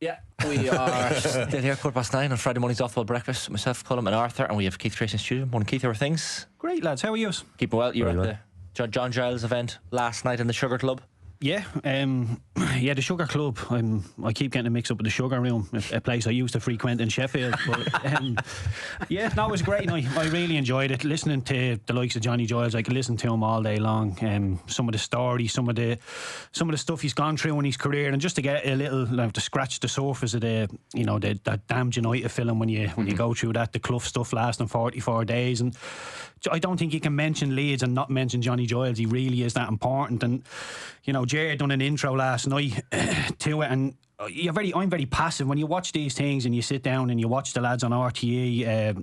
Yeah, we are still here, 9:15 on Friday morning's Off-Ball Breakfast. Myself, Colm and Arthur, and we have Keith Treacy in studio. Morning, Keith, how are things? Great, lads, how are you? Keeping well. You were at the John Giles event last night in the Sugar Club. Yeah, the Sugar Club. I keep getting mixed up with the Sugar Room, a place I used to frequent in Sheffield. But it was great. I really enjoyed it. Listening to the likes of Johnny Giles, I could listen to him all day long. Some of the stories, some of the stuff he's gone through in his career, and just to get a little to scratch the surface of that Damned United film when you go through that, the Clough stuff lasting 44 days, and I don't think you can mention Leeds and not mention Johnny Giles. He really is that important. And Jared done an intro last night to it, and I'm very passive when you watch these things, and you sit down and you watch the lads on RTE,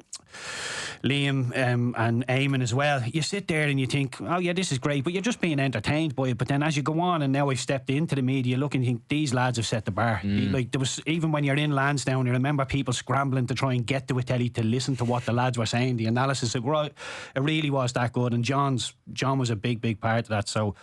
Liam and Eamon as well. You sit there and you think, oh yeah, this is great, but you're just being entertained by it. But then as you go on, and now I've stepped into the media, look and think these lads have set the bar. Like there was, even when you're in Lansdowne, you remember people scrambling to try and get to a telly to listen to what the lads were saying. The analysis, it really was that good, and John was a big part of that. So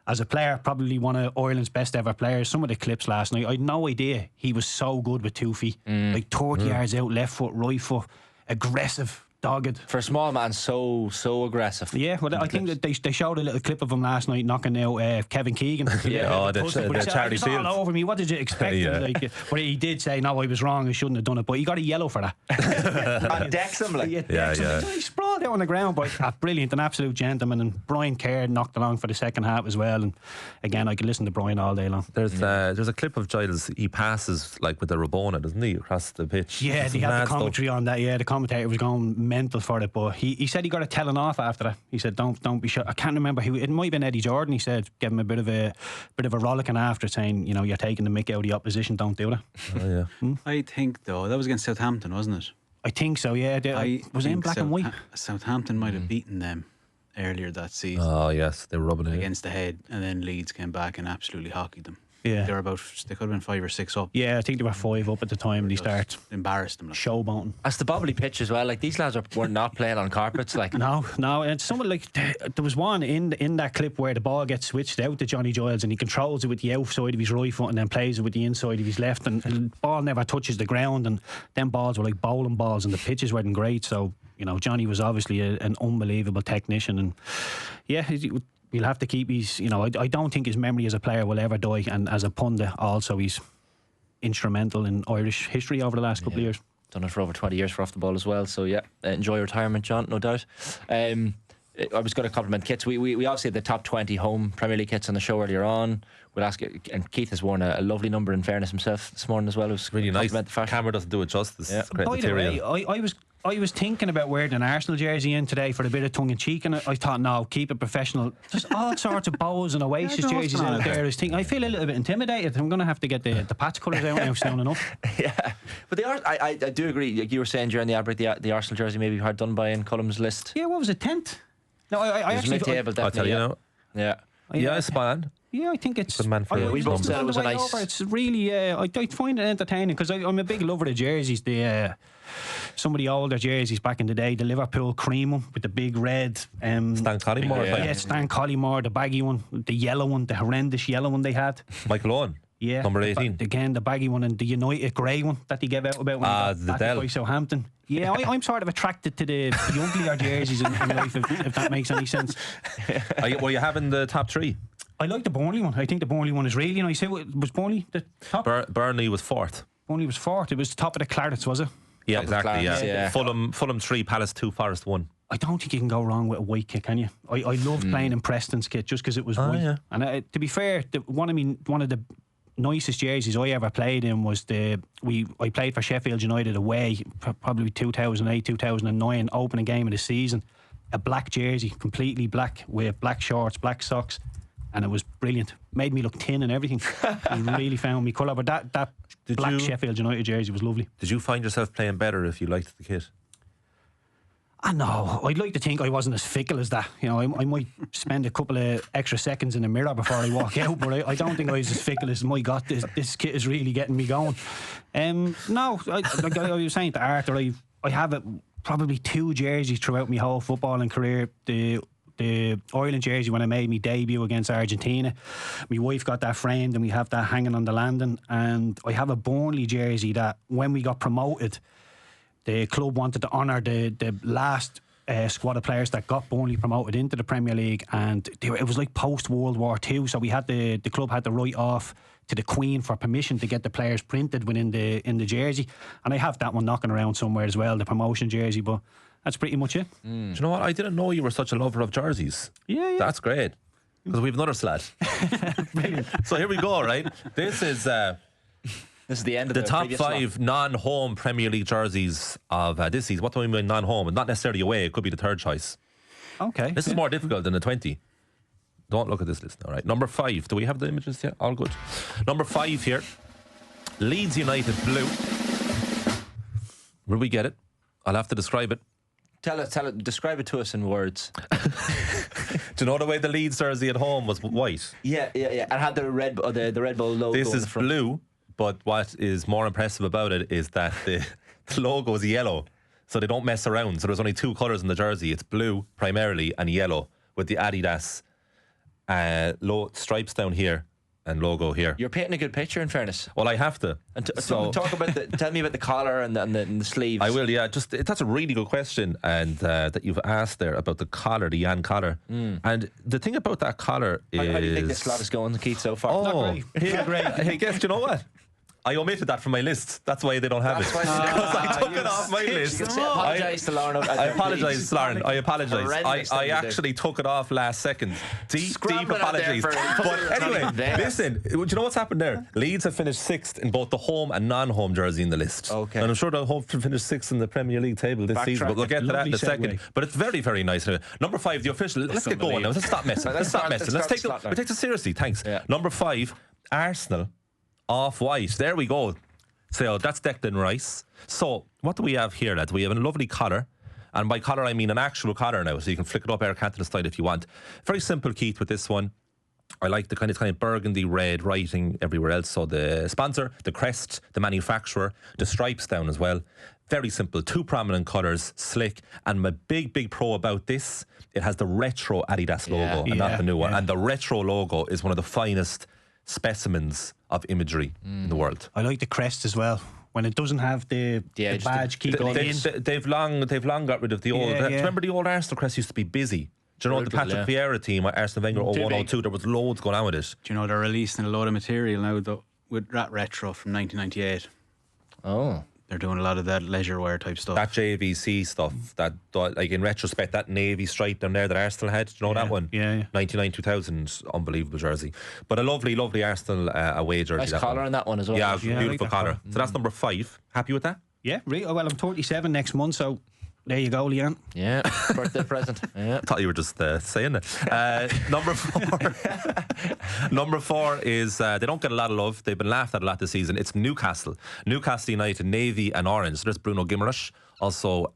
as a player, probably one of Ireland's best ever players. Some of the clips last night, I had no idea he was so good with 2 feet. Like 30 yards out, left foot, right foot, aggressive, dogged. For a small man, so aggressive. Yeah, well, I think that they showed a little clip of him last night knocking out Kevin Keegan. the Charlie Field. All over me. What did you expect? But he did say, no, I was wrong, I shouldn't have done it. But he got a yellow for that. Decks him, like. He sprawled out on the ground, but brilliant, an absolute gentleman. And Brian Kerr knocked along for the second half as well. And again, I could listen to Brian all day long. There's a clip of Giles. He passes like with the Rabona, doesn't he, across the pitch? Yeah, they had the commentary on that. Yeah, the commentator was going mental for it, but he said he got a telling off after that. He said, "Don't be sure." I can't remember who. It might have been Eddie Jordan. He said, "Give him a bit of a rollicking after, saying, you're taking the mick out of the opposition. Don't do that." Oh yeah. I think though that was against Southampton, wasn't it? I think so. Yeah, was it in black and white? Southampton might have beaten them earlier that season. Oh yes, they were rubbing it against the head, and then Leeds came back and absolutely hockeyed them. Yeah, they could have been 5 or 6 up. Yeah, I think they were 5 up at the time. They start embarrassed them, like. Showboating. That's the bobbly pitch as well. Like these lads were not playing on carpets. Like no, and someone like there was one in that clip where the ball gets switched out to Johnny Giles and he controls it with the outside of his right foot and then plays it with the inside of his left, and the ball never touches the ground, and them balls were like bowling balls, and the pitches weren't great. So Johnny was obviously an unbelievable technician, and yeah. We'll have to keep his, I don't think his memory as a player will ever die, and as a pundit also he's instrumental in Irish history over the last couple of years. Done it for over 20 years for Off the Ball as well, so yeah, enjoy retirement, John, no doubt. I was going to compliment kits. We obviously had the top 20 home Premier League kits on the show earlier on. We'll ask you, and Keith has worn a lovely number in fairness himself this morning as well. It was really nice. The camera doesn't do it justice. Yeah. Great By material. the way, I was thinking about wearing an Arsenal jersey in today for a bit of tongue in cheek, and I thought, no, keep it professional. Just all sorts of bows and Oasis jerseys out there. I feel a little bit intimidated. I'm going to have to get the patch colours out now soon enough. Yeah, but they are. I do agree. Like you were saying during the ad break, the Arsenal jersey maybe hard done by in Colum's list. Yeah, what was it, 10th? No, I actually mid-table, I'll tell you. Yeah. Yeah, it's spot on. Yeah, I think it's good man for we both said it was a nice. It's really I find it entertaining because I'm a big lover of jerseys. Some of the older jerseys back in the day, the Liverpool cream one with the big red Stan Collymore. Yeah, Stan Collymore, the baggy one, the yellow one, the horrendous yellow one they had. Michael Owen. Yeah, number 18. Again, the baggy one, and the United grey one that they gave out about when he got the Dell by Southampton. Yeah, I'm sort of attracted to the uglier jerseys in life, if that makes any sense. Were you having the top 3? I like the Burnley one. I think the Burnley one is really nice. Was Burnley the top? Burnley was 4th. Burnley was 4th. It was the top of the Clarets, was it? Yeah, top exactly. Clarets, yeah. Fulham 3, Palace 2, Forest 1. I don't think you can go wrong with a white kit, can you? I loved playing in Preston's kit just because it was white. Yeah. And to be fair, one of the nicest jerseys I ever played in was I played for Sheffield United away, probably 2008, 2009, opening game of the season. A black jersey, completely black, with black shorts, black socks, and it was brilliant. Made me look thin and everything. It really found me colour. But that black Sheffield United jersey was lovely. Did you find yourself playing better if you liked the kit? I know. I'd like to think I wasn't as fickle as that. I might spend a couple of extra seconds in the mirror before I walk out, but I don't think I was as fickle as, my God, this kit is really getting me going. No, like I was saying to Arthur, I have probably 2 jerseys throughout my whole footballing career. The the Ireland jersey when I made my debut against Argentina. My wife got that framed and we have that hanging on the landing. And I have a Burnley jersey that when we got promoted, the club wanted to honour the last squad of players that got Burnley promoted into the Premier League, and it was like post World War II. So we had the club had to write off to the Queen for permission to get the players printed within in the jersey, and I have that one knocking around somewhere as well, the promotion jersey. But that's pretty much it. Do you know what? I didn't know you were such a lover of jerseys. Yeah. That's great, because we have another slot. So here we go. Right, this is the end of the top previous 5 slot. non-home Premier League jerseys of this season. What do I mean non-home? And not necessarily away. It could be the third choice. Okay. This is more difficult than the 20. Don't look at this list now, right? Number 5. Do we have the images yet? All good. Number 5 here. Leeds United blue. Will we get it? I'll have to describe it. Tell it. Describe it to us in words. Do you know the way the Leeds jersey at home was white? Yeah. And had the Red Bull logo. This in is the front. blue, but what is more impressive about it is that the logo is yellow, so they don't mess around. So there's only 2 colours in the jersey. It's blue primarily and yellow with the Adidas stripes down here and logo here. You're painting a good picture, in fairness. Well, I have to. And talk about tell me about the collar and the sleeves. I will, yeah. That's a really good question, and that you've asked there about the collar, the Jan collar. And the thing about that collar is, How do you think this slot is going, Keith, so far? Oh, not great. Hey, guess, do you know what? I omitted that from my list. That's why they don't have it. Because I took it off my list. Apologise to Lauren. I apologise, Lauren. I apologise. I actually took it off last second. Deep apologies. But anyway, listen. Do you know what's happened there? Leeds have finished 6th in both the home and non-home jersey in the list. Okay. And I'm sure they'll hope to finish 6th in the Premier League table this season. But we'll get to that in a second. But it's very, very nice. Number 5, the official. Let's get going now. Let's stop messing. Let's take this seriously. Thanks. Yeah. Number 5, Arsenal. Off-white. There we go. So that's Declan Rice. So what do we have here, lads? We have a lovely collar. And by collar, I mean an actual collar now. So you can flick it up Eric Cantona style if you want. Very simple, Keith, with this one. I like the kind of burgundy red writing everywhere else. So the sponsor, the crest, the manufacturer, the stripes down as well. Very simple. 2 prominent colours, slick. And my big pro about this, it has the retro Adidas logo and not the new one. And the retro logo is one of the finest specimens of imagery in the world. I like the crest as well. When it doesn't have the badge keep going in. They've long got rid of the old. Remember the old Arsenal crest used to be busy. Do you know the Patrick Vieira team at Arsenal Wenger 0102? There was loads going on with it. Do you know they're releasing a load of material now with that retro from 1998? Oh. They're doing a lot of that leisure wear type stuff. That JVC stuff, that like in retrospect, that navy stripe down there that Arsenal had. Do you know that one? Yeah. 99-2000, unbelievable jersey. But a lovely Arsenal away jersey. Nice collar on that one as well. Yeah, I beautiful like collar. So that's number 5. Happy with that? Yeah, well, I'm 37 next month, so there you go, Leanne. Yeah, birthday present. Yeah. I thought you were just saying it. Number 4. Number 4 is they don't get a lot of love. They've been laughed at a lot this season. It's Newcastle United, navy and orange. So there's Bruno Guimaraes also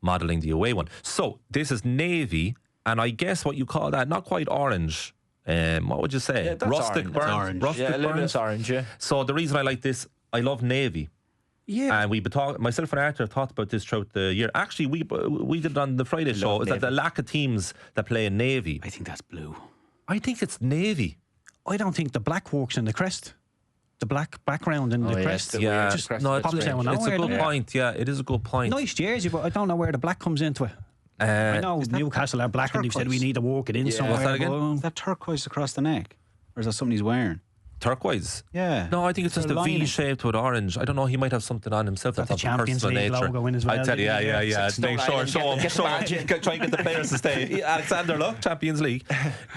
modelling the away one. So this is navy, and I guess what you call that, not quite orange. What would you say? Yeah, that's rustic orange. burnt. Orange. Rustic Yeah, a little bit burnt. of orange, yeah. So the reason I like this, I love navy. Yeah. And myself and Arthur thought about this throughout the year. Actually, we did it on the Friday show. Is that the lack of teams that play in navy? I think that's blue. I think it's navy. I don't think the black works in the crest. The black background in the crest. it's weird. Just Crest, no, it's pops strange. out it's a nowhere, good doesn't it? point. Yeah, it is a good point. Nice jersey, but I don't know where the black comes into it. I know Newcastle are black and they've said we need to work it in somewhere. What's that again? Is that turquoise across the neck? Or is that something he's wearing? Turquoise. Yeah. No, I think it's just a lining. V-shaped with orange. I don't know. He might have something on himself Got that's the of a Champions personal League nature. logo in as well, I tell you, didn't he? yeah. Make sure, Island, show get the badge in. him. Try and get the players to stay. Alexander, look, Champions League.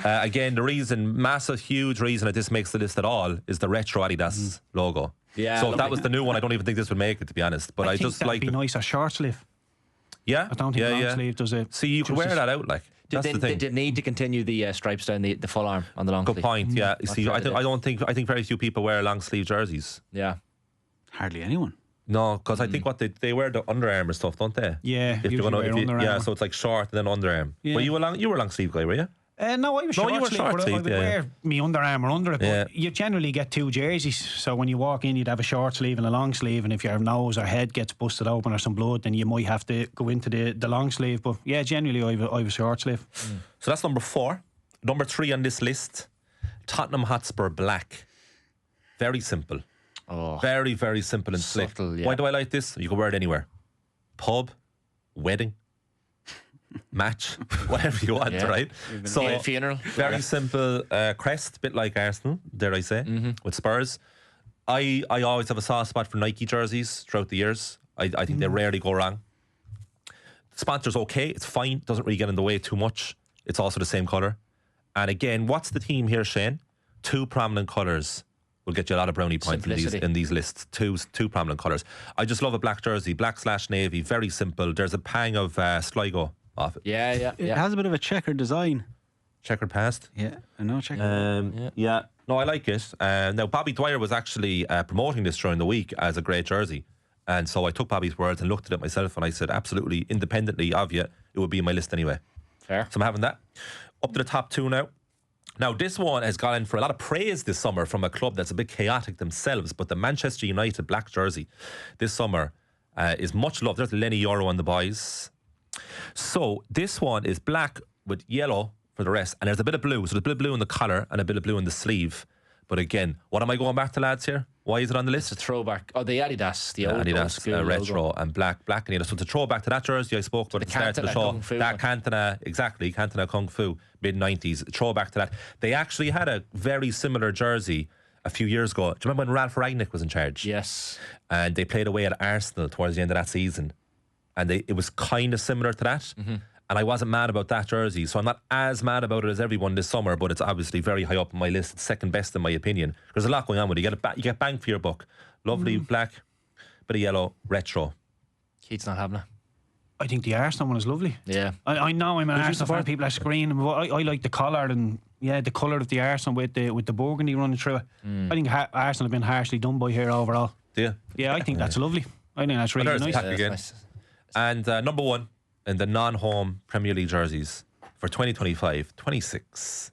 Again, the reason, massive, huge reason that this makes the list at all is the retro Adidas logo. Yeah, So if that was the new one, I don't even think this would make it, to be honest. But I think just that'd like be it. nice a short sleeve. Yeah, I don't think long sleeve does it. See, you could wear that out, like. That's the They thing. did need to continue the stripes down the full arm on the long Good sleeve. point. Yeah. You see, right, I think very few people wear long sleeve jerseys. Yeah. Hardly anyone. No, because I think what they wear the Under Armour stuff, don't they? Yeah, If usually they're gonna, wear Under yeah, Armour. so it's like short and then Under Arm. Yeah. But you were a long sleeve guy, were you? No, I was No, short you were sleeve, short but I sleeve, would yeah. wear me Under Armour under it. Yeah. But you generally get 2 jerseys, so when you walk in, you'd have a short sleeve and a long sleeve, and if your nose or head gets busted open or some blood, then you might have to go into the long sleeve. But yeah, generally I have a short sleeve. So that's number 4. Number 3 on this list, Tottenham Hotspur Black. Very simple. Oh, Very, very simple and slick. Subtle, yeah. Why do I like this? You can wear it anywhere. Pub, wedding, match, whatever you want, Yeah. right? So Yeah, funeral. very simple crest, bit like Arsenal, dare I say, with Spurs. I always have a soft spot for Nike jerseys throughout the years. I think they rarely go wrong. Sponsor's okay, it's fine, doesn't really get in the way too much. It's also the same colour. And again, what's the theme here, Shane? 2 prominent colours will get you a lot of brownie points in these lists. Two prominent colours. I just love a black jersey, black/navy, very simple. There's a pang of Sligo off it. Yeah. It has a bit of a checkered design. Checkered past. Yeah, I know checkered. Yeah. No, I like it. Now, Bobby Dwyer was actually promoting this during the week as a great jersey. And so I took Bobby's words and looked at it myself and I said, absolutely, independently of you, it would be in my list anyway. Fair. So I'm having that. Up to the top 2 now. Now, this one has gone in for a lot of praise this summer from a club that's a bit chaotic themselves, but the Manchester United black jersey this summer is much loved. There's Lenny Euro on the boys. So this one is black with yellow for the rest, and there's a bit of blue. So there's a bit of blue in the collar and a bit of blue in the sleeve. But again, what am I going back to, lads, here? Why is it on the list? It's a throwback. Oh, the Adidas, the old Adidas school retro logo. and black and yellow. So to throw back to that jersey I spoke about at the start of the Cantona show, Kung Fu that one. Cantona, exactly, Cantona Kung Fu, mid-90s, throw back to that. They actually had a very similar jersey a few years ago. Do you remember when Ralph Rangnick was in charge? Yes. And they played away at Arsenal towards the end of that season. And it was kind of similar to that. And I wasn't mad about that jersey. So I'm not as mad about it as everyone this summer, but it's obviously very high up on my list. It's second best in my opinion. There's a lot going on with it. You get bang for your buck. Lovely black, bit of yellow, retro. Keith's not having it. I think the Arsenal one is lovely. Yeah. I know I'm an Who'd you Arsenal fan. support? People are screaming, but I like the colour and the colour of the Arsenal with the burgundy running through it. I think Arsenal have been harshly done by here overall. Do you? Yeah, I think that's lovely. I think that's really there's nice. the pack again. Nice. And number 1 in the non-home Premier League jerseys for 2025-26.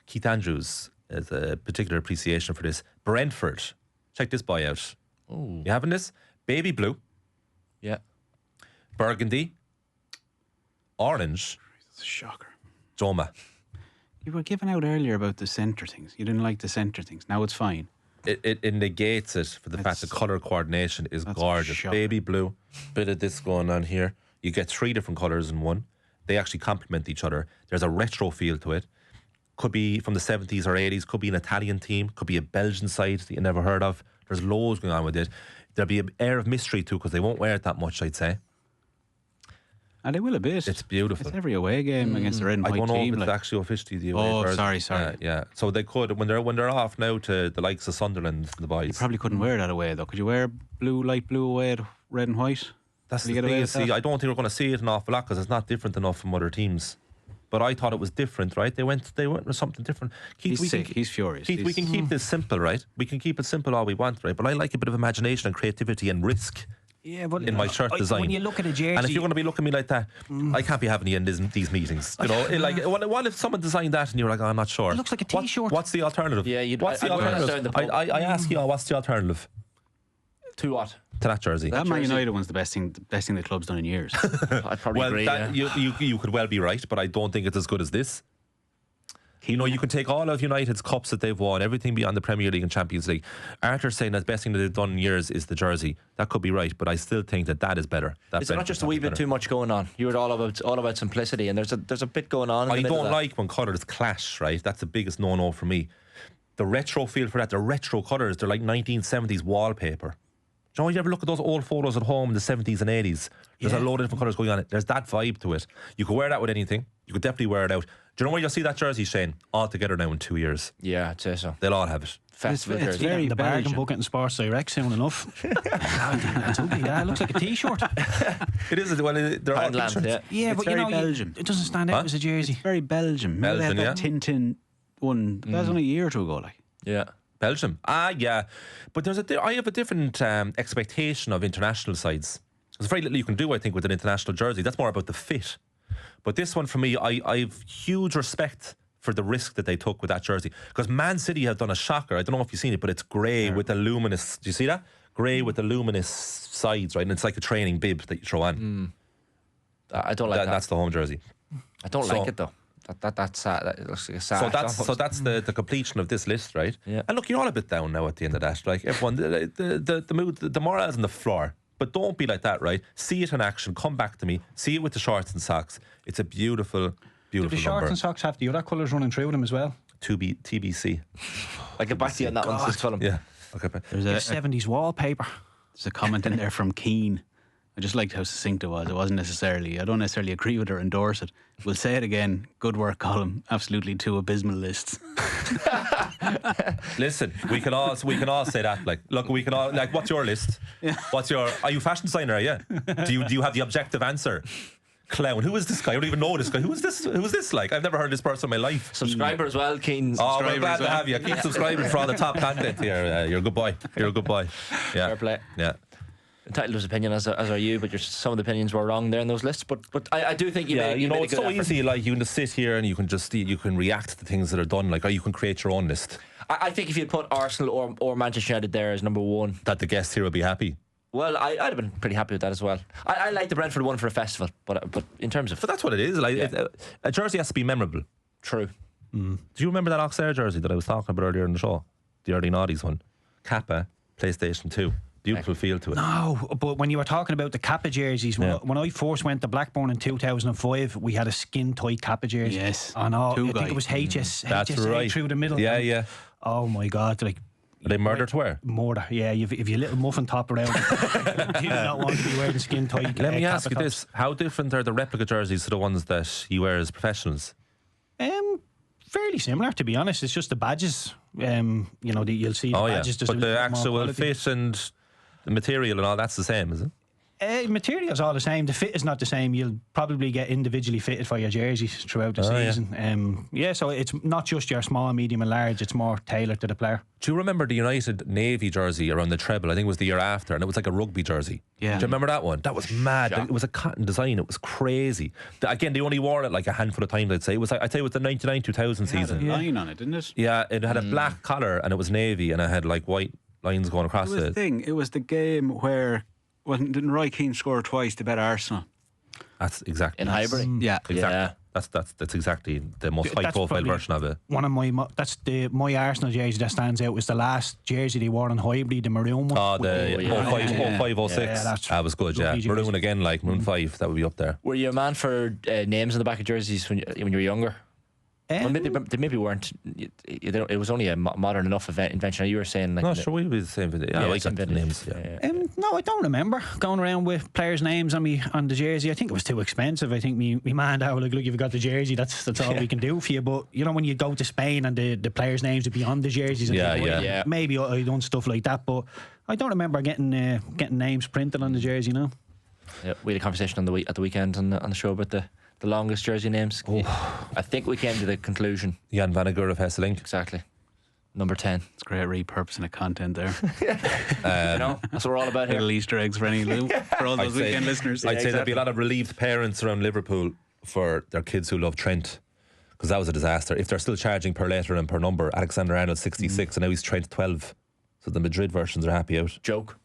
Keith Andrews has a particular appreciation for this. Brentford. Check this boy out. Oh. You having this? Baby blue, Yeah. burgundy, orange, It's a shocker. Joma. You were giving out earlier about the centre things. You didn't like the centre things. Now it's fine. It negates it for the fact the colour coordination is that's gorgeous. shocking. Baby blue, bit of this going on here. You get 3 different colours in one. They actually complement each other. There's a retro feel to it. Could be from the 70s or 80s. Could be an Italian team. Could be a Belgian side that you never heard of. There's loads going on with it. There'll be an air of mystery too because they won't wear it that much, I'd say. And they will a bit. It's beautiful. It's every away game against the red and I white don't know team. if it's like- actually officially the away Oh, jersey. sorry. Yeah. So they could when they're off now to the likes of Sunderland and the You boys. probably couldn't wear that away though. Could you wear light blue away at red and white? That's Will the you get thing. away You with see, that? I don't think we're going to see it an awful lot because it's not different enough from other teams. But I thought it was different, right? They went with something different. Keith, He's sick. He's furious. Keith, we can keep this simple, right? We can keep it simple all we want, right? But I like a bit of imagination and creativity and risk Yeah, but in my shirt design. when you look at a jersey, And if you're going to be looking at me like that, I can't be having you in these meetings. You know, what if someone designed that and you're like, oh, I'm not sure. It looks like a T-shirt. What's the alternative? Yeah, what's the I'd wear it down alternative? the pub. I ask you all, what's the alternative To what? to that jersey? That Man jersey. United one's the best thing the club's done in years. I'd probably Well, agree. that, Yeah. you could well be right, but I don't think it's as good as this. You know, you can take all of United's cups that they've won, everything beyond the Premier League and Champions League. Arthur's saying that the best thing that they've done in years is the jersey. That could be right, but I still think that is better. Is there not just a wee bit too much going on? You were all about simplicity, and there's a bit going on. In the I middle don't of that. like when colours clash, right? That's the biggest no-no for me. The retro feel for that, the retro colours, they're like 1970s wallpaper. Do you know, you ever look at those old photos at home in the 70s and 80s? There's a load of different colours going on. There's that vibe to it. You could wear that with anything. You could definitely wear it out. Do you know where you'll see that jersey, Shane? All together now in 2 years. Yeah, I'd say so. They'll all have it. Festival it's jersey. very the bargain Belgian. bucket in Sports Direct soon enough. I think that's ugly. Yeah, it looks like a T-shirt. It is. Well, they're all Poundland, t-shirts. yeah. Yeah, It's but you very know, Belgian. it doesn't stand out as a jersey. Very Belgian. Remember Belgian, they had that Tintin one. That was only a year or two ago. Like Yeah. Belgium. Yeah. But I have a different expectation of international sides. There's very little you can do, I think, with an international jersey. That's more about the fit. But this one for me, I've huge respect for the risk that they took with that jersey, because Man City have done a shocker. I don't know if you've seen it, but it's grey with the luminous. Do you see that? Grey with the luminous sides, right? And it's like a training bib that you throw on. I don't like that. That's the home jersey. I don't like it though. That's sad. That looks like a sad. So that's the completion of this list, right? Yeah. And look, you're all a bit down now at the end of that. Like everyone, the mood, the morale's on the floor. But don't be like that, right? See it in action. Come back to me. See it with the shorts and socks. It's a beautiful, beautiful Do the shorts number. and socks have the other colours running through them as well? TBC. I get back to you on that one. Just tell him. Yeah. Okay. There's The a 70s wallpaper. There's a comment in there from Keane. I just liked how succinct it was. It wasn't necessarily, I don't necessarily agree with or endorse it. We'll say it again. Good work, Colin. Absolutely two abysmal lists. Listen, we can all say that. Like, look, we can all like. What's your list? Are you a fashion designer? Are you? Do you have the objective answer? Clown. Who is this guy? I don't even know this guy. Who is this? Who's this like? I've never heard this person in my life. Subscriber as well, Keen. Oh, we're glad to have you. Keep subscribing for all the top content here. You're a good boy. You're a good boy. Yeah. Fair play. Yeah. Entitled to his opinion, as are you, but some of the opinions were wrong there in those lists. But I do think you made it's so easy. Like you can just sit here and you can react to things that are done. Like, or you can create your own list. I think if you'd put Arsenal or Manchester United there as number one, That the guests here will be happy. well, I'd have been pretty happy with that as well. I like the Brentford one for a festival, but in terms of But that's what it is. Like a jersey has to be memorable. true, Do you remember that Auxerre jersey that I was talking about earlier in the show? The early noughties one. Kappa, PlayStation 2. Beautiful feel to it. No, but when you were talking about the Kappa jerseys, when I first went to Blackburn in 2005, we had a skin tight Kappa jersey. Yes. I know. Two I think it was guys. That's HSA right. through the middle. Yeah, And, yeah. oh my God, like. Are they murder to wear? Murder, yeah. If you little muffin top around, you do not want to be wearing skin tight. Let me ask you Kappa this: how different are the replica jerseys to the ones that you wear as professionals? tops. Fairly similar, to be honest. It's just the badges. You'll see the badges. There's a But the little more actual quality. fit and the material and all that's the same, is it? Material's all the same. The fit is not the same. You'll probably get individually fitted for your jerseys throughout the season. So it's not just your small, medium and large. It's more tailored to the player. Do you remember the United Navy jersey around the treble? I think it was the year after, and it was like a rugby jersey. Yeah. Do you remember that one? That was mad. It was a cotton design. It was crazy. Again, they only wore it like a handful of times. I'd say it was. I'd say it was the 99-2000 season. It had a line on it, didn't it? Yeah, it had a black collar and it was navy, and it had like white lines going across It was the it. thing. It was the game where didn't Roy Keane score twice to bet Arsenal? That's exactly in Highbury. Yeah. Exactly. Yeah. That's exactly the most high That's profile probably version of it. One of my Arsenal jersey that stands out was the last jersey they wore in Highbury, the maroon one. Oh, the 0506. Yeah, that's that was good, yeah. lovely jersey. Maroon again, like Maroon 5, that would be up there. Were you a man for names on the back of jerseys when you were younger? Well, they maybe weren't. It was only a modern enough invention. You were saying like No, sure, we'll be the same. Yeah, I like same that bit. names. Yeah. No, I don't remember going around with players' names on the jersey. I think it was too expensive. I think me man and dad were like, look, if you got the jersey, that's all we can do for you. But when you go to Spain and the players' names would be on the jerseys, and Yeah. maybe I done stuff like that. But I don't remember getting names printed on the jersey. Yeah, we had a conversation at the weekend on the show about the longest jersey names. I think we came to the conclusion. Jan Vanagur of Hesselink. Exactly. Number 10. It's great repurposing of content there. That's what we're all about here. Little Easter eggs for for all those weekend listeners. I'd say there'd be a lot of relieved parents around Liverpool for their kids who love Trent, because that was a disaster. If they're still charging per letter and per number, Alexander Arnold 66 and now he's Trent 12. So the Madrid versions are happy out. Joke.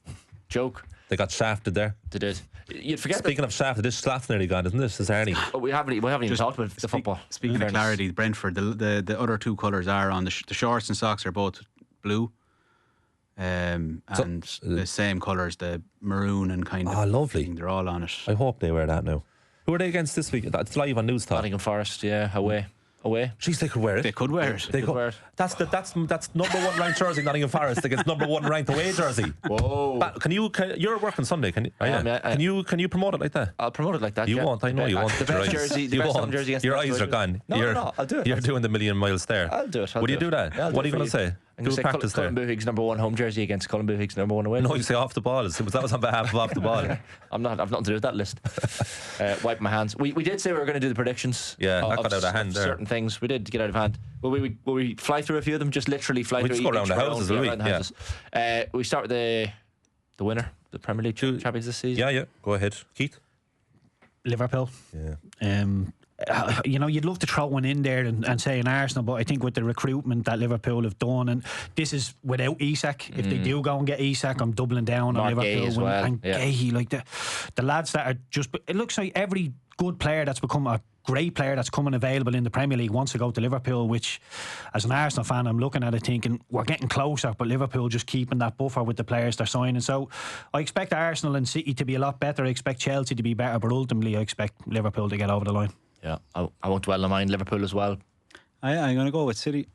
They got shafted there. They did. You'd forget. Speaking of shafted, this Slaff's nearly gone, isn't this? Is Arnie? We haven't even talked about the football. Speaking of clarity, Brentford, the other two colours are on the shorts and socks are both blue, and the same colours, the maroon and kind of. Oh, lovely. Thing, they're all on it. I hope they wear that now. Who are they against this week? That's live on News Talk. Nottingham Forest, away. Jeez, they could wear it. They could wear it. They could could. wear it. That's number one ranked jersey, Nottingham Forest against number one ranked away jersey. Whoa! You're working Sunday? Can you? Can you promote it like that? I'll promote it like that. You won't. I know you won't. The best jersey. The best home jersey against your the eyes best are gone. No, I'll do it. You're doing the million mile stare. I'll do it. Would you do that? Yeah, What are you going to say? I'm Do going a to say practice there. Cullen Buhig's number one home jersey against Cullen Buhig's number one away. No, you say off the ball. That was on behalf of off the ball. I've nothing to do with that list. Wipe my hands. We did say we were going to do the predictions. Yeah, that got out of hand there. Certain things we did get out of hand. Will we fly through a few of them? Just literally fly We through. just go each around the round, houses, will we? around the Yeah. houses. We start with the winner, the Premier League champions this season. Yeah. Go ahead, Keith. Liverpool. Yeah. You know, you'd love to throw one in there and say an Arsenal, but I think with the recruitment that Liverpool have done, and this is without Isak. If they do go and get Isak, I'm doubling down on Mark Gay Liverpool as well. and Gay, like the lads that are just. It looks like every good player that's become a great player that's coming available in the Premier League wants to go to Liverpool, which as an Arsenal fan I'm looking at it thinking we're getting closer, but Liverpool just keeping that buffer with the players they're signing. So I expect Arsenal and City to be a lot better. I expect Chelsea to be better, but ultimately I expect Liverpool to get over the line. Yeah, I won't dwell on mine. Liverpool as well. I'm going to go with City.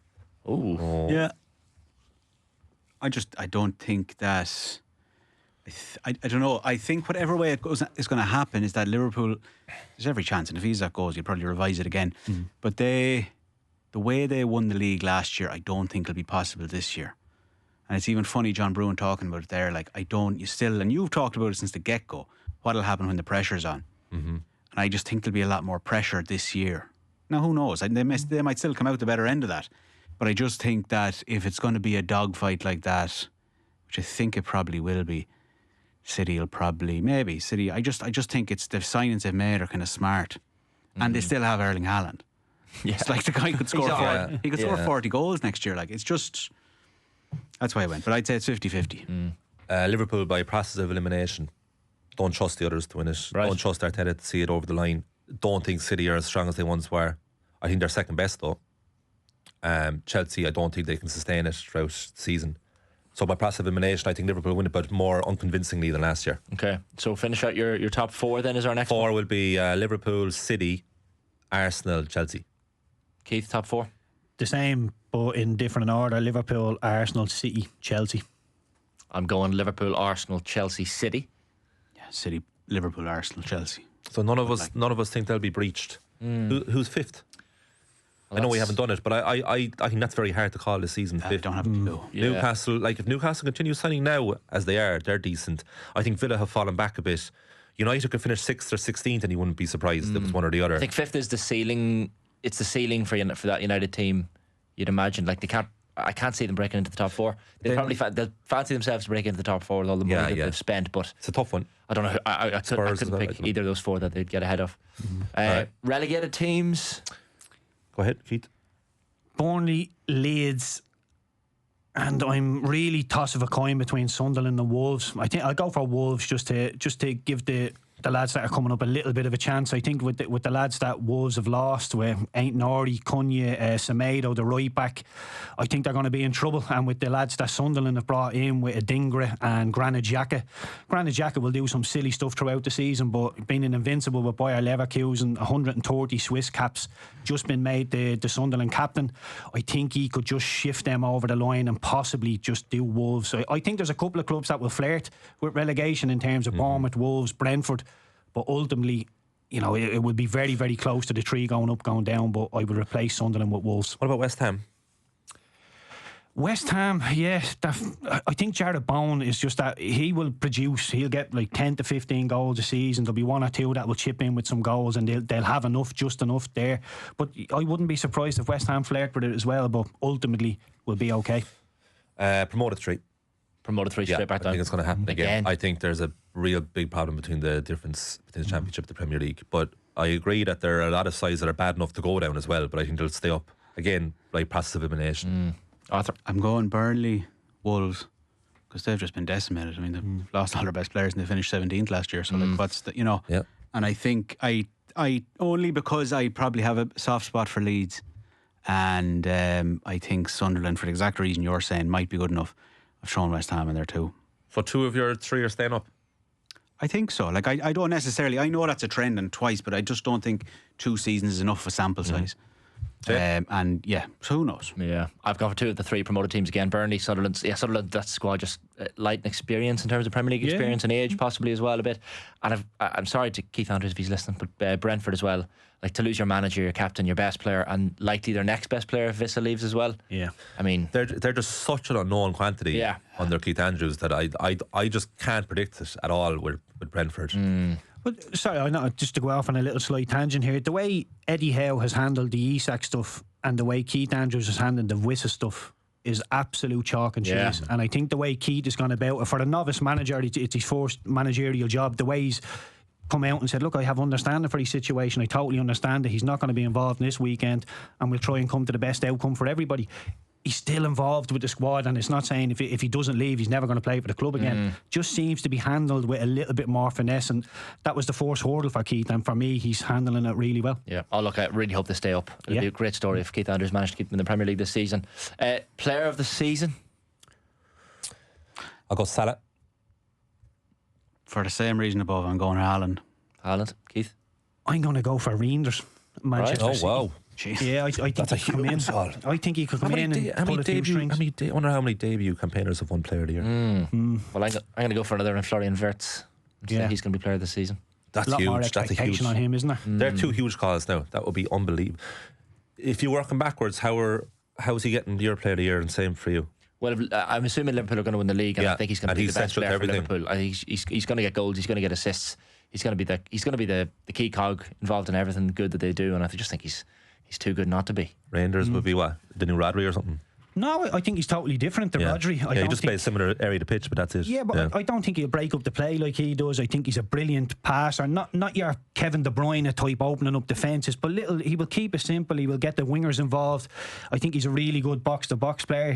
Oh. Yeah. I don't think that. I don't know. I think whatever way it goes is going to happen is that Liverpool. There's every chance, and if Isak goes, you'll probably revise it again. But the way they won the league last year, I don't think it'll be possible this year. And it's even funny, John Brewin talking about it there. Like and you've talked about it since the get go. What'll happen when the pressure's on? And I just think there'll be a lot more pressure this year. Now, who knows? They might still come out the better end of that. But I just think that if it's going to be a dogfight like that, which I think it probably will be, City will probably, maybe City. I just think it's the signings they've made are kind of smart, and they still have Erling Haaland. Yeah. It's like the guy could score 40, he could score 40 goals next year. Like, it's just, that's why I went. But I'd say it's 50-50. Liverpool by process of elimination. Don't trust the others to win it. Right. Don't trust Arteta to see it over the line. Don't think City are as strong as they once were. I think they're second best though. Chelsea, I don't think they can sustain it throughout the season. So by process of elimination, I think Liverpool will win it, but more unconvincingly than last year. Okay, so finish out your top four then is our next Four one. will be Liverpool, City, Arsenal, Chelsea. Keith, top four. The same, but in different order. Liverpool, Arsenal, City, Chelsea. I'm going Liverpool, Arsenal, Chelsea, City. Yeah, City, Liverpool, Arsenal, Chelsea. So none of us think they'll be breached. Who's fifth? Well, I know we haven't done it, but I think that's very hard to call this season fifth. Don't have a clue. Yeah. Newcastle, like if Newcastle continue signing now as they are, they're decent. I think Villa have fallen back a bit. United could finish 6th or 16th and you wouldn't be surprised if it was one or the other. I think fifth is the ceiling. It's the ceiling for that United team. You'd imagine, like I can't see them breaking into the top four. They'll fancy themselves to break into the top four with all the money that they've spent. But it's a tough one. I don't know. I couldn't pick either of those four that they'd get ahead of. Right. Relegated teams. Go ahead, Keith. Burnley, Leeds, and I'm really toss of a coin between Sunderland and Wolves. I think I'll go for Wolves just to give the lads that are coming up a little bit of a chance. I think with the lads that Wolves have lost, with Ain't Norrie, Cunha, Semedo, the right back, I think they're going to be in trouble. And with the lads that Sunderland have brought in with Adingra and Granit Xhaka will do some silly stuff throughout the season, but being an invincible with Bayer Leverkusen, 130 Swiss caps, just been made the Sunderland captain. I think he could just shift them over the line and possibly just do Wolves. So I think there's a couple of clubs that will flirt with relegation in terms of Bournemouth, Wolves, Brentford. But ultimately, you know, it would be very, very close to the three going up, going down. But I would replace Sunderland with Wolves. What about West Ham? West Ham, yeah. I think Jared Bowen is just that he will produce. He'll get like 10 to 15 goals a season. There'll be one or two that will chip in with some goals, and they'll have just enough there. But I wouldn't be surprised if West Ham flirt with it as well. But ultimately, will be okay. Promoted 3. Promoted 3 straight back down. I think it's going to happen again. Again. I think there's a real big problem between the difference between the Championship and the Premier League. But I agree that there are a lot of sides that are bad enough to go down as well. But I think they'll stay up again, like process of elimination. Arthur. I'm going Burnley, Wolves, because they've just been decimated. I mean, they've lost all their best players and they finished 17th last year. So like, what's the, Yeah. And I think I only because I probably have a soft spot for Leeds, and I think Sunderland, for the exact reason you're saying, might be good enough. I've shown West Ham in there too. So 2 of your 3 are staying up. I think so. Like I don't necessarily. I know that's a trend and twice, but I just don't think 2 seasons is enough for sample size. And yeah, so who knows? Yeah, I've gone for 2 of the 3 promoted teams again. Burnley, Sunderland. Yeah, Sunderland. That squad just light and experience in terms of Premier League experience and age, possibly as well a bit. And I'm sorry to Keith Andrews if he's listening, but Brentford as well. Like, to lose your manager, your captain, your best player, and likely their next best player if Vissa leaves as well. Yeah, I mean, They're just such an unknown quantity under Keith Andrews that I just can't predict it at all with Brentford. But sorry, I know, just to go off on a little slight tangent here, the way Eddie Howe has handled the Isak stuff and the way Keith Andrews has handled the Wissa stuff is absolute chalk and cheese. And I think the way Keith has gone about it, for a novice manager, it's his first managerial job, the way come out and said, look, I have understanding for his situation, I totally understand that he's not going to be involved in this weekend, and we'll try and come to the best outcome for everybody. He's still involved with the squad, and it's not saying if he doesn't leave he's never going to play for the club again. Just seems to be handled with a little bit more finesse, and that was the first hurdle for Keith, and for me he's handling it really well. Yeah. Oh look, I really hope they stay up. It'll be a great story if Keith Andrews managed to keep them in the Premier League this season. Player of the season? I'll go Salah. For the same reason above, I'm going Haaland. Haaland. Keith? I'm going to go for Reinders, Manchester Oh City. wow. Jeez. Yeah, I think That's a he could come in. huge haul. I think he could come in and pull a few strings. I wonder how many debut campaigners have won Player of the Year. Well, I'm going to go for another in Florian Wirtz. Yeah. He's going to be player of the season. That's a lot more huge. That's a huge. expectation on him, isn't there? They're two huge calls now. That would be unbelievable. If you work him backwards, how is he getting your Player of the Year, and same for you? Well, I'm assuming Liverpool are going to win the league, and Yeah, I think he's going to and be he's the best central to player for everything. Liverpool. I think he's going to get goals. He's going to get assists. He's going to be the key cog involved in everything good that they do, and I just think he's too good not to be. Rangers would be what? The new Rodri or something? No, I think he's totally different to Rodri. He just plays similar area to pitch, but that's it. Yeah, but I don't think he'll break up the play like he does. I think he's a brilliant passer. Not your Kevin De Bruyne type opening up defences, but he will keep it simple. He will get the wingers involved. I think he's a really good box to box player.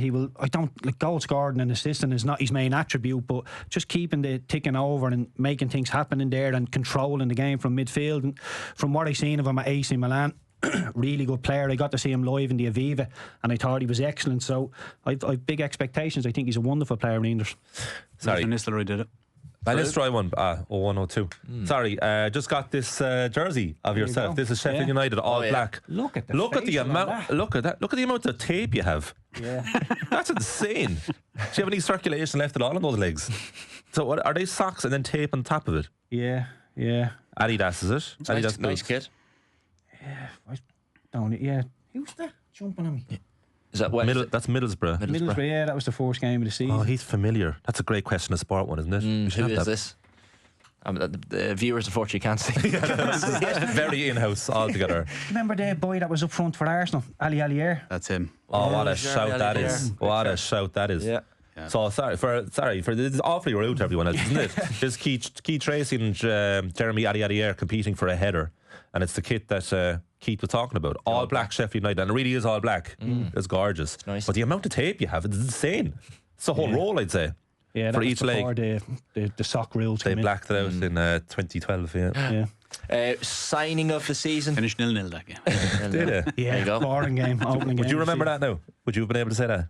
Goal scoring and assisting is not his main attribute, but just keeping the ticking over and making things happen in there and controlling the game from midfield. And from what I've seen of him at AC Milan, really good player. I got to see him live in the Aviva and I thought he was excellent, so I've big expectations. I think he's a wonderful player, Reinders. Sorry, Van Nistelrooy did it. Van Nistelrooy won 0102. Sorry, just got this jersey of you yourself. go. This is Sheffield Yeah. United, all black. Look at the the amount. that. Look at that. Look at the amount of tape you have. Yeah. That's insane. Do you have any circulation left at all on those legs? So what are they, socks and then tape on top of it? Yeah. Adidas, is it? Adidas Nice kid. Who's that jumping on me? Is that what? That's Middlesbrough. Middlesbrough, yeah, that was the first game of the season. Oh, he's familiar. That's a great question of sport one, isn't it? We should Who have is that. this? The viewers unfortunately can't see. Very in-house altogether. Remember the boy that was up front for Arsenal, Ali Alier? That's him. Oh, what a sure, shout yeah, that yeah. is! Great What a shout that is! Yeah. So sorry for this is awfully rude to everyone else, isn't it? There's Keith Treacy and Jeremy Adiadier competing for a header, and it's the kit that Keith was talking about. All black Sheffield United, and it really is all black. It's gorgeous. nice. But the amount of tape you have, it's insane. It's a whole roll, I'd say. Yeah, that for was each leg. before the sock rules They came in. blacked it out in 2012. Yeah. Yeah. Signing of the season. Finished 0-0 that game. Did it? Yeah, There you go. boring game, opening game. Would you of the remember season. that now? Would you have been able to say that?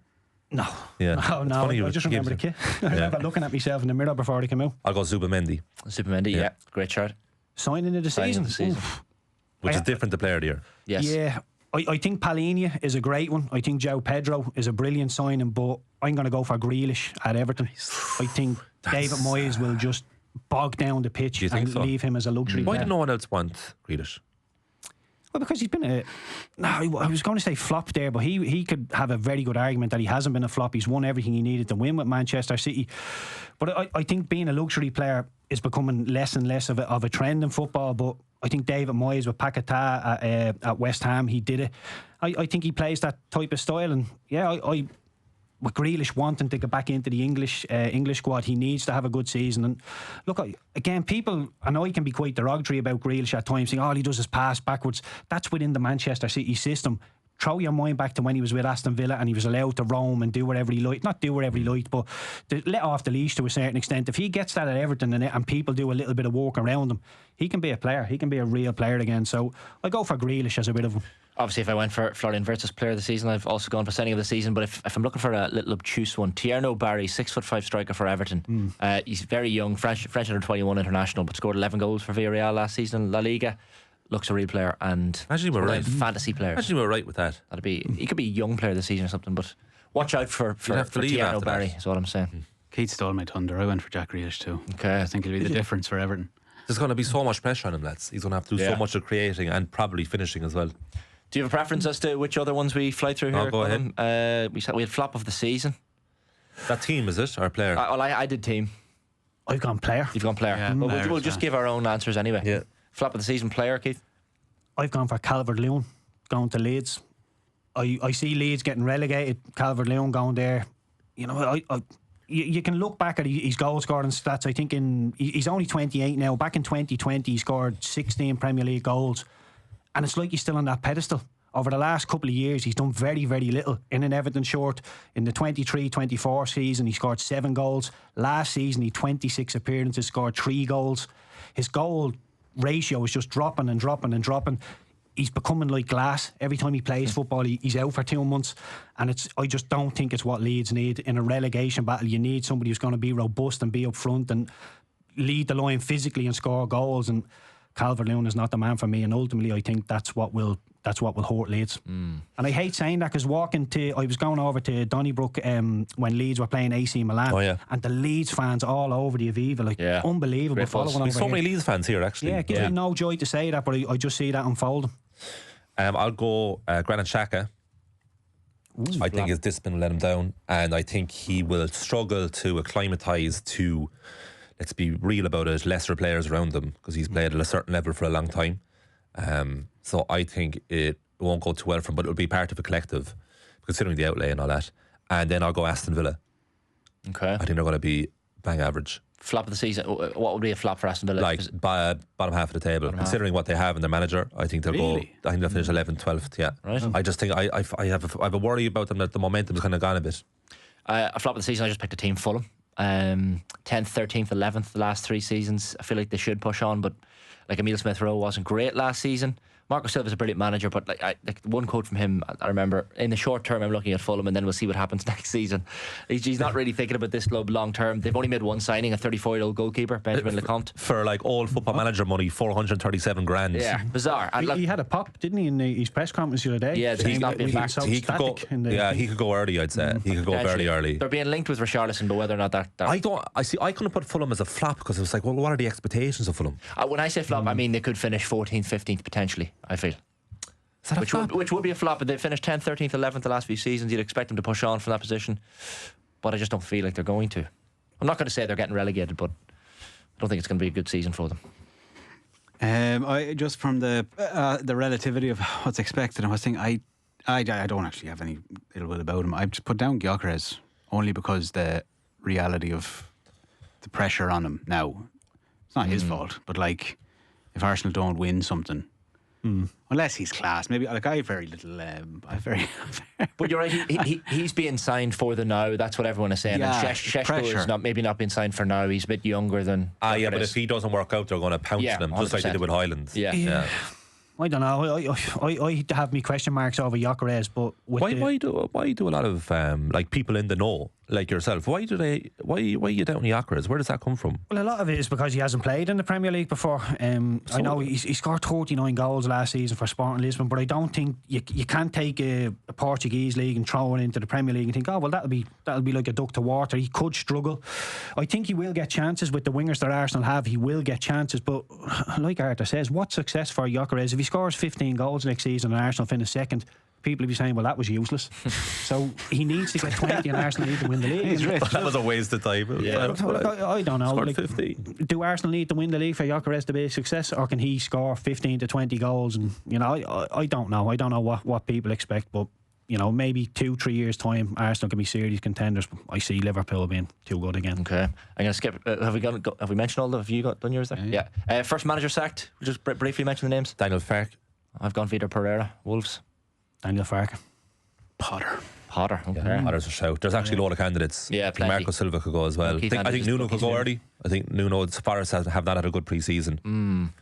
No. Yeah. No, It's funny you I just gave remember the it- kit. I remember looking at myself in the mirror before they came out. I'll go Zubamendi, Supermendy, yeah. Great shot. Signing of the Signing season. of the season. Oof. which is different to Player of the Year. Yes. Yeah. I think Palhinha is a great one. I think João Pedro is a brilliant signing, but I'm going to go for Grealish at Everton. I think David Moyes will just bog down the pitch Do you think and so? leave him as a luxury Why player. did no one else want Grealish? Well, because he's been a... No, I was going to say flop there, but he could have a very good argument that he hasn't been a flop. He's won everything he needed to win with Manchester City. But I think being a luxury player is becoming less and less of a trend in football. But I think David Moyes with Paquetá at West Ham, he did it. I think he plays that type of style. And yeah, I with Grealish wanting to get back into the English squad, he needs to have a good season. And look, again, people, and I can be quite derogatory about Grealish at times, saying all he does is pass backwards. That's within the Manchester City system. Throw your mind back to when he was with Aston Villa and he was allowed to roam and do whatever he liked. Not do whatever he liked, but to let off the leash to a certain extent. If he gets that at Everton and people do a little bit of work around him, he can be a player. He can be a real player again. So I go for Grealish as a bit of one. Obviously, if I went for Florian Wirtz as player of the season, I've also gone for signing of the season. But if I'm looking for a little obtuse one, Tierno Barry, 6'5" striker for Everton. He's very young, French under 21 international, but scored 11 goals for Villarreal last season in La Liga. Looks a real player and Imagine we're right. fantasy player. Imagine we were right with that. He could be young player of the season or something. But watch out for have to leave Tierno after Barry. that. Is what I'm saying. Keith stole my thunder. I went for Jack Grealish too. Okay. I think it'll be the difference for Everton. There's going to be so much pressure on him, lads. He's going to have to do so Yeah. much of creating and probably finishing as well. Do you have a preference as to which other ones we fly through here? Oh, go ahead. We had flop of the season. That team, is it? Our player? I did team. I've gone player. You've gone player. Yeah, But player we'll as just well. give our own answers anyway. Yeah. Flop of the season player, Keith. I've gone for Calvert-Lewin going to Leeds. I see Leeds getting relegated. Calvert-Lewin going there. You know, you can look back at his goal scoring stats. I think he's only 28 now. Back in 2020 he scored 16 Premier League goals, and it's like he's still on that pedestal. Over the last couple of years he's done very, very little. In an Everton shirt, in the 23-24 season he scored 7 goals. Last season he 26 appearances, scored 3 goals. His goal ratio is just dropping and dropping and dropping. He's becoming like glass. Every time he plays football he's out for 2 months, and I just don't think it's what Leeds need. In a relegation battle you need somebody who's going to be robust and be up front and lead the line physically and score goals, and Calvert-Lewin is not the man for me, and ultimately I think that's what will hurt Leeds. And I hate saying that because I was going over to Donnybrook when Leeds were playing AC Milan, and the Leeds fans all over the Aviva, unbelievable following over There's so many Leeds fans here actually. Yeah, it gives me no joy to say that, but I just see that unfolding. I'll go Granit Xhaka. I think his discipline will let him down, and I think he will struggle to acclimatise to, let's be real about it, lesser players around him, because he's played at a certain level for a long time. So I think it won't go too well for him, but it'll be part of a collective, considering the outlay and all that. And then I'll go Aston Villa. Okay. I think they're going to be bang average. Flop of the season. What would be a flop for Aston Villa? Like bottom half of the table, considering what they have in their manager. I think they'll go. I think they'll finish 11th, 12th. Yeah, right. I just think I have a worry about them that the momentum's kind of gone a bit. A flop of the season. I just picked a team, Fulham. 10th, 13th, 11th the last 3 seasons. I feel like they should push on, but like Emile Smith-Rowe wasn't great last season. Marco Silva's a brilliant manager, but like one quote from him, I remember, in the short term I'm looking at Fulham and then we'll see what happens next season. He's not really thinking about this club long term. They've only made one signing, a 34-year-old goalkeeper, Benjamin Lecomte, for like old football manager money, 437 grand. Yeah, bizarre. And he had a pop, didn't he, in his press conference the other day? Yeah, he's not been back. He could go. He could go early. I'd say he could go very early. They're being linked with Richarlison, but whether or not that I couldn't put Fulham as a flop because it was like, well, what are the expectations of Fulham? When I say flop, I mean they could finish 14th, 15th potentially. I feel. Which would be a flop, if they finished 10th, 13th, 11th the last few seasons. You'd expect them to push on from that position, but I just don't feel like they're going to. I'm not going to say they're getting relegated, but I don't think it's going to be a good season for them. I just from the relativity of what's expected, I was thinking I don't actually have any ill will about him. I've just put down Gyökeres only because the reality of the pressure on him now. It's not his fault, but like if Arsenal don't win something. Unless he's class, maybe. Like I have very little. But you're right. He's being signed for the now. That's what everyone is saying. Yeah, and Šeško is not being signed for now. He's a bit younger than. Yeah, but if he doesn't work out, they're going to pounce him, just like they did with Highlands. Yeah. I don't know. I have me question marks over Gyökeres, but why do a lot of like people in the know like yourself? Why are you doubting Gyökeres? Where does that come from? Well, a lot of it is because he hasn't played in the Premier League before. I know he scored 39 goals last season for Sporting Lisbon, but I don't think you can't take a Portuguese league and throw it into the Premier League and think, oh well, that'll be like a duck to water. He could struggle. I think he will get chances with the wingers that Arsenal have. He will get chances, but like Arthur says, what success for Gyökeres? If he scores 15 goals next season and Arsenal finish second, people will be saying, well, that was useless. So he needs to get 20 and Arsenal need to win the league. That was a waste of time. I don't know. Like, 15. Do Arsenal need to win the league for Gyökeres to be a success, or can he score 15 to 20 goals? And I don't know. I don't know what people expect, but maybe 2-3 years time Arsenal can be serious contenders. I see Liverpool being too good again. Okay, I'm going to skip. Have we mentioned all the? Have you done yours there? Yeah. First manager sacked. We'll just briefly mention the names. Daniel Farke. I've gone Vitor Pereira, Wolves. Daniel Farke. Potter. Okay. Potter's a shout. There's actually a lot of candidates. Yeah, plenty. Marco Silva could go as well. I think Nuno could go early. I think Nuno, Forest have not had a good pre-season.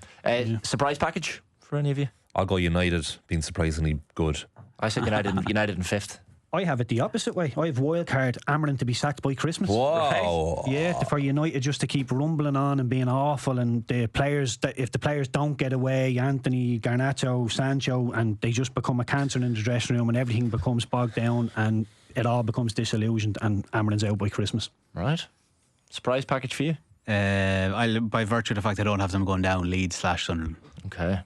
Surprise package for any of you? I'll go United, being surprisingly good. I said United in 5th. I have it the opposite way. I have wildcard Amarin to be sacked by Christmas. Wow. Right? Yeah, for United just to keep rumbling on and being awful, and the players, if the players don't get away, Anthony, Garnacho, Sancho, and they just become a cancer in the dressing room and everything becomes bogged down and it all becomes disillusioned and Amarin's out by Christmas. Right. Surprise package for you? By virtue of the fact I don't have them going down, Leeds/Sunderland. Okay.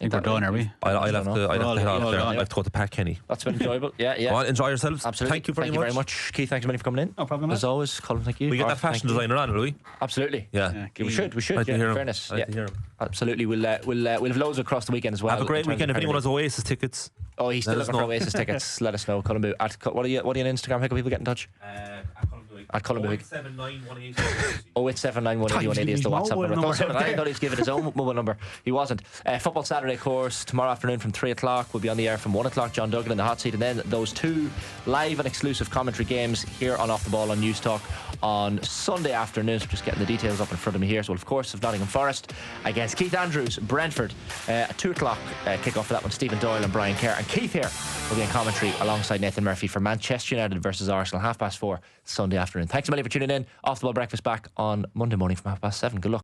I think we're done, are we? I'll have to head off there. I have to go to Pat Kenny. That's been enjoyable. Yeah. Well, enjoy yourselves. Absolutely. Thank you very much. Keith, thanks a million for coming in. No problem. As always, Colin, thank you. We get that fashion designer on, will we? Absolutely. Yeah. We should. Like to hear him. Fairness. Like to hear him. Absolutely. We'll have loads across the weekend as well. Have a great weekend. If anyone has Oasis tickets. Oh, he's still looking for Oasis tickets. Let us know. Colin Boo. What are you on Instagram? How can people get in touch? Colin Boo. at Cullen Big. 0879180. 0879180 is the WhatsApp mobile number. number. I thought he'd given his own mobile number. He wasn't. Football Saturday course tomorrow afternoon from 3 o'clock. We'll be on the air from 1 o'clock. John Duggan in the hot seat, and then those 2 live and exclusive commentary games here on Off the Ball on News Talk on Sunday afternoon. So just getting the details up in front of me here. So, of course, of Nottingham Forest against Keith Andrews, Brentford. At 2 o'clock kick-off for that one. Stephen Doyle and Brian Kerr. And Keith here will be in commentary alongside Nathan Murphy for Manchester United versus Arsenal, 4:30 Sunday afternoon. Thanks a million for tuning in. Off the Ball breakfast back on Monday morning from 7:30. Good luck.